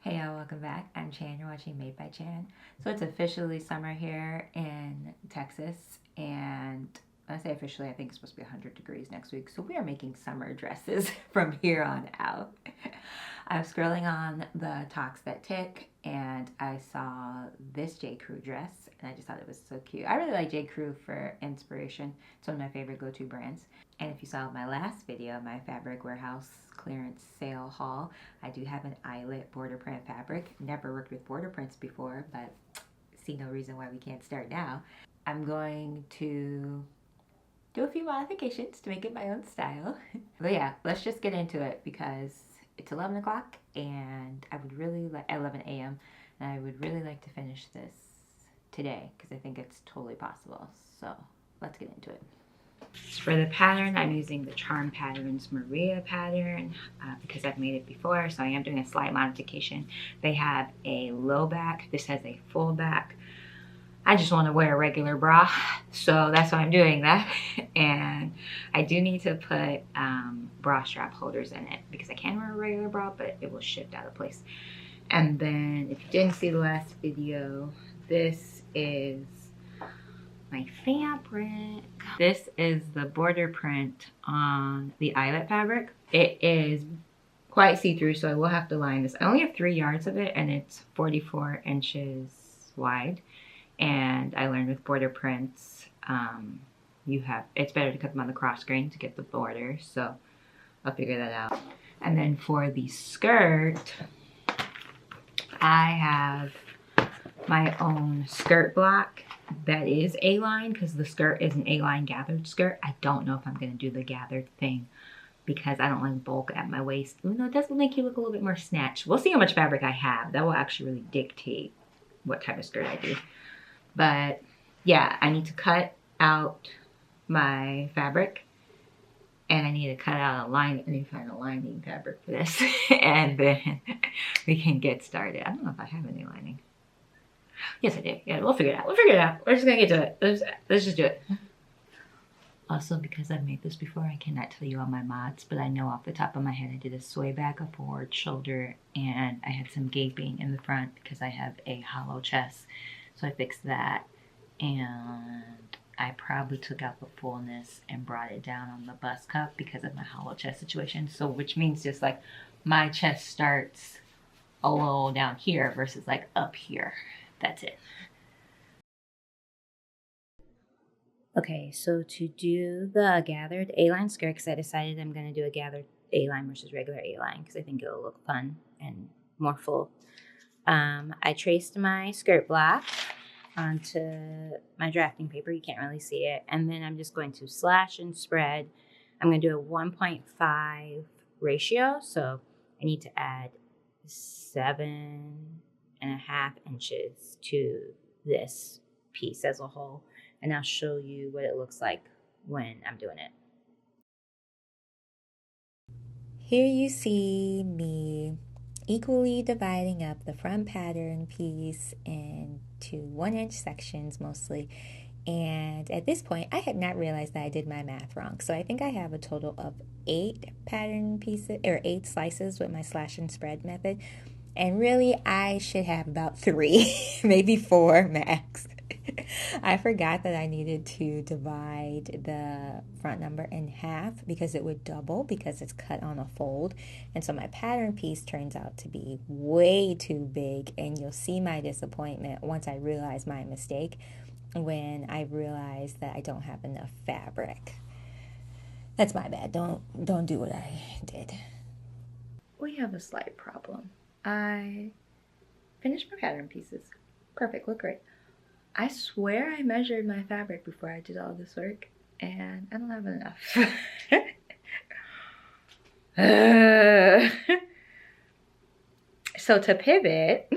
Hey y'all, welcome back. I'm Chann. You're watching Made by Chann. So it's officially summer here in Texas, and when I say officially, I think it's supposed to be 100 degrees next week. So we are making summer dresses from here on out. I was scrolling on the Talks That Tick, and I saw this JCrew dress, and I just thought it was so cute. I really like JCrew for inspiration. It's one of my favorite go-to brands. And if you saw my last video, my Fabric Warehouse clearance sale haul, I do have an eyelet border print fabric. Never worked with border prints before, but see no reason why we can't start now. I'm going to do a few modifications to make it my own style. But yeah, let's just get into it because it's 11 o'clock and I would really like 11 a.m. and I would really like to finish this today because I think it's totally possible. So let's get into it. For the pattern, I'm using the Charm Patterns Maria pattern because I've made it before, so I am doing a slight modification. They have a low back. This has a full back. I just want to wear a regular bra, so that's why I'm doing that. And I do need to put bra strap holders in it because I can wear a regular bra, but it will shift out of place. And then if you didn't see the last video, this is my fabric. This is the border print on the eyelet fabric. It is quite see-through, so I will have to line this. I only have 3 yards of it, and it's 44 inches wide. And I learned with border prints, it's better to cut them on the cross grain to get the border, so I'll figure that out. And then for the skirt, I have my own skirt block that is A-line because the skirt is an A-line gathered skirt. I don't know if I'm going to do the gathered thing because I don't like bulk at my waist. Even though it does make you look a little bit more snatched. We'll see how much fabric I have. That will actually really dictate what type of skirt I do. But yeah, I need to cut out my fabric and I need to cut out a line. I need to find a lining fabric for this and then we can get started. I don't know if I have any lining. Yes, I did. Yeah, we'll figure it out. We'll figure it out. We're just gonna get to it. Let's just do it. Also, because I've made this before, I cannot tell you all my mods, but I know off the top of my head I did a sway back, a forward shoulder, and I had some gaping in the front because I have a hollow chest. So I fixed that, and I probably took out the fullness and brought it down on the bust cup because of my hollow chest situation. So which means just like my chest starts a little down here versus like up here. That's it. Okay, so to do the gathered A-line skirt, because I decided I'm going to do a gathered A-line versus regular A-line because I think it'll look fun and more full. I traced my skirt block onto my drafting paper. You can't really see it. And then I'm just going to slash and spread. I'm going to do a 1.5 ratio. So I need to add 7.5 inches to this piece as a whole. And I'll show you what it looks like when I'm doing it. Here you see me equally dividing up the front pattern piece into 1-inch sections mostly. And at this point, I had not realized that I did my math wrong. So I think I have a total of 8 pattern pieces, or 8 slices with my slash and spread method. And really, I should have about 3, maybe 4 max. I forgot that I needed to divide the front number in half because it would double because it's cut on a fold. And so my pattern piece turns out to be way too big, and you'll see my disappointment once I realize my mistake when I realize that I don't have enough fabric. That's my bad. Don't do what I did. We have a slight problem. I finished my pattern pieces. Perfect, look great. I swear I measured my fabric before I did all this work, and I don't have enough. So to pivot,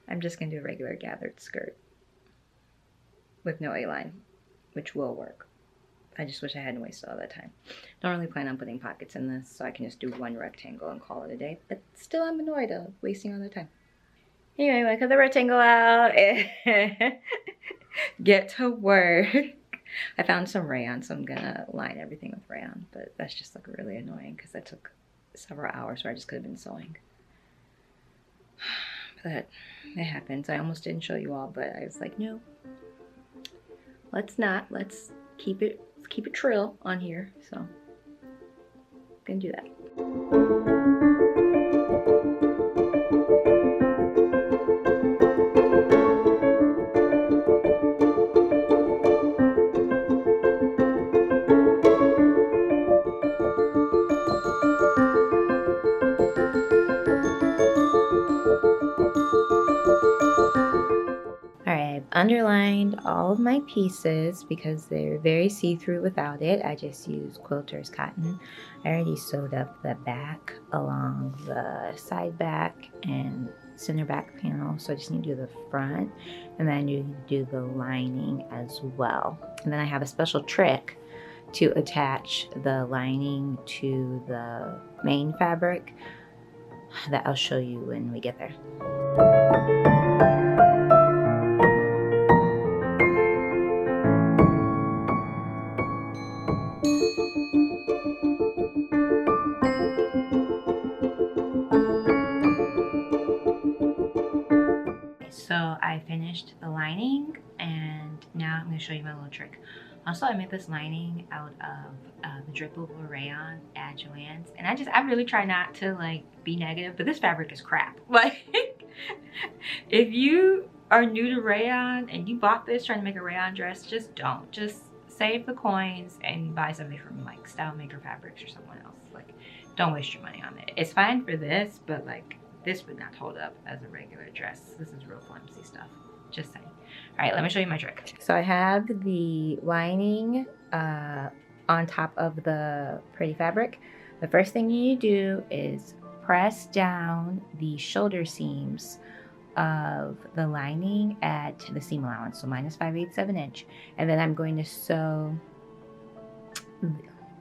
I'm just going to do a regular gathered skirt with no A-line, which will work. I just wish I hadn't wasted all that time. Don't really plan on putting pockets in this, so I can just do one rectangle and call it a day, but still I'm annoyed of wasting all the time. Anyway, I cut the rectangle out and get to work. I found some rayon, so I'm gonna line everything with rayon, but that's just like really annoying because that took several hours where I just could have been sewing. but it happens. I almost didn't show you all, but I was like, no, let's not. Let's keep it trill on here. So gonna do that. Alright, I've underlined all of my pieces because they're very see-through without it. I just use quilter's cotton. I already sewed up the back along the side back and center back panel, so I just need to do the front, and then I need to do the lining as well. And then I have a special trick to attach the lining to the main fabric that I'll show you when we get there. So I finished the lining, and now I'm going to show you my little trick. Also, I made this lining out of the drapable rayon at Joann's, and I really try not to like be negative, but this fabric is crap. Like, if you are new to rayon and you bought this trying to make a rayon dress, just don't. Just save the coins and buy something from like Style Maker Fabrics or someone else. Like, don't waste your money on it. It's fine for this, but like, this would not hold up as a regular dress. This is real flimsy stuff. Just saying. All right, let me show you my trick. So I have the lining on top of the pretty fabric. The first thing you need to do is press down the shoulder seams of the lining at the seam allowance, so minus 5/8 of an inch. And then I'm going to sew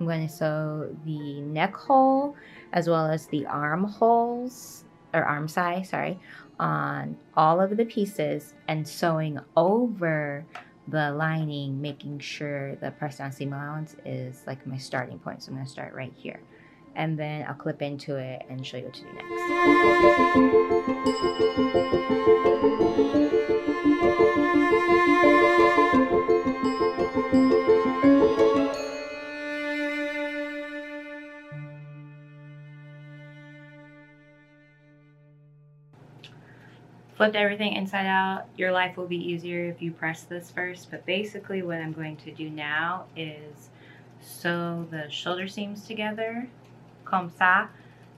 the neck hole as well as the armholes, or arm side, sorry, on all of the pieces, and sewing over the lining, making sure the press down seam allowance is like my starting point. So I'm going to start right here, and then I'll clip into it and show you what to do Flipped everything inside out. Your life will be easier if you press this first, but basically what I'm going to do now is sew the shoulder seams together, comme ça,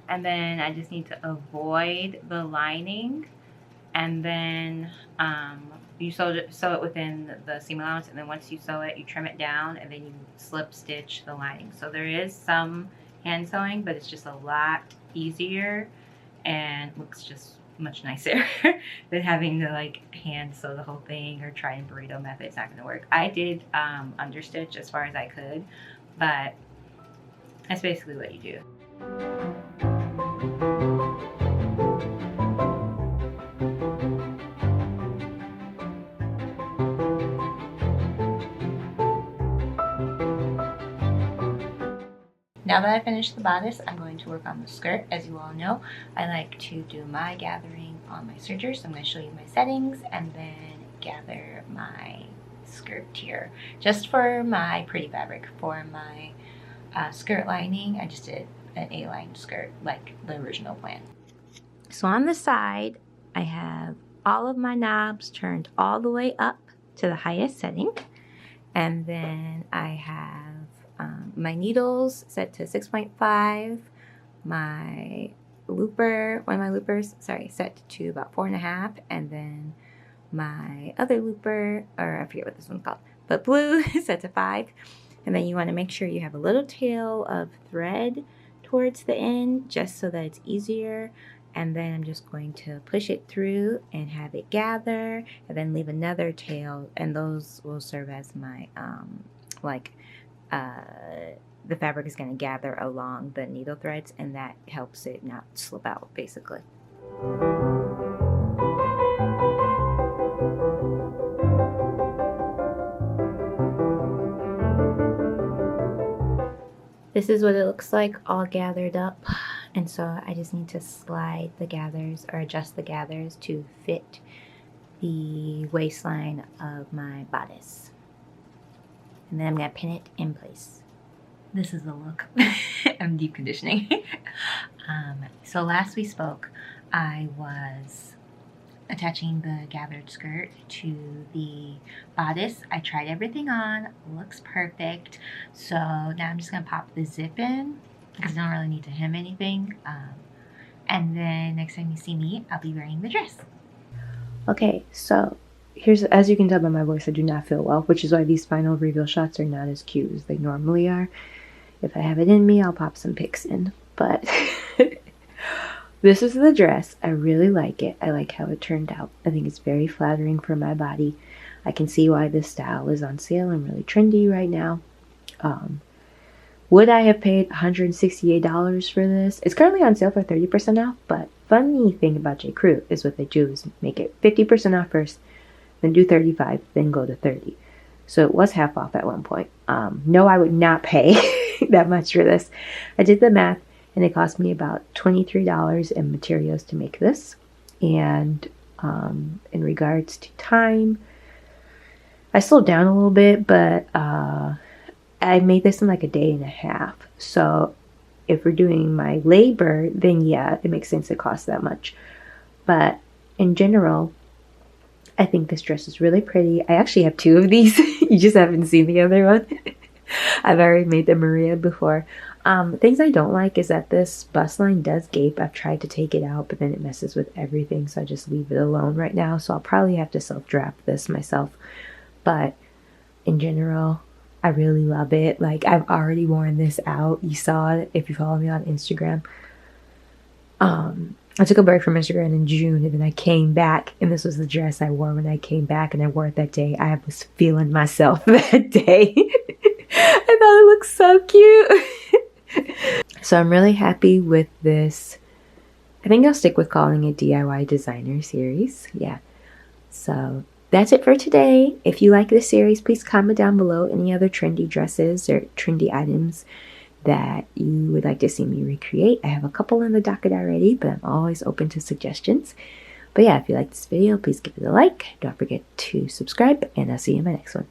and then I just need to avoid the lining, and then you sew it within the seam allowance, and then once you sew it, you trim it down, and then you slip stitch the lining. So there is some hand sewing, but it's just a lot easier and looks just much nicer than having to like hand sew the whole thing or try and burrito method. It's not going to work. I did understitch as far as I could, but that's basically what you do. Now that I finished the bodice, I'm going to work on the skirt. As you all know, I like to do my gathering on my serger, so I'm going to show you my settings and then gather my skirt here. Just for my pretty fabric, for my skirt lining, I just did an A-line skirt like the original plan. So on the side, I have all of my knobs turned all the way up to the highest setting, and then I have my needles set to 6.5, my looper, one of my loopers, sorry, set to about 4.5, and then my other looper, or I forget what this one's called, but blue, set to 5. And then you want to make sure you have a little tail of thread towards the end, just so that it's easier. And then I'm just going to push it through and have it gather, and then leave another tail, and those will serve as my the fabric is going to gather along the needle threads, and that helps it not slip out, basically. This is what it looks like all gathered up And so I just need to slide the gathers or adjust the gathers to fit the waistline of my bodice. And then I'm going to pin it in place. This is the look. I'm deep conditioning. So last we spoke, I was attaching the gathered skirt to the bodice. I tried everything on, looks perfect. So now I'm just gonna pop the zip in because I don't really need to hem anything. And then next time you see me, I'll be wearing the dress. Okay, so here's, as you can tell by my voice, I do not feel well, which is why these final reveal shots are not as cute as they normally are. If I have it in me, I'll pop some pics in, but this is the dress. I really like it. I like how it turned out. I think it's very flattering for my body. I can see why this style is on sale and really trendy right now. Would I have paid $168 for this? It's currently on sale for 30% off, but funny thing about JCrew is what they do is make it 50% off first, then do 35, then go to 30. So it was half off at one point. No, I would not pay that much for this. I did the math and it cost me about $23 in materials to make this. And in regards to time, I slowed down a little bit, but I made this in like a day and a half. So if we're doing my labor, then yeah, it makes sense it costs that much. But in general, I think this dress is really pretty. I actually have two of these. You just haven't seen the other one. I've already made the Maria before. Things I don't like is that this bust line does gape. I've tried to take it out, but then it messes with everything, so I just leave it alone right now. So I'll probably have to self-draft this myself. But in general, I really love it. Like, I've already worn this out. You saw it if you follow me on Instagram. I took a break from Instagram in June, and then I came back, and this was the dress I wore when I came back, and I wore it that day. I was feeling myself that day. I thought it looked so cute. So I'm really happy with this. I think I'll stick with calling it DIY Designer Series. Yeah. So that's it for today. If you like this series, please comment down below any other trendy dresses or trendy items that you would like to see me recreate. I have a couple in the docket already, but I'm always open to suggestions. But yeah, if you like this video, please give it a like. Don't forget to subscribe, and I'll see you in my next one.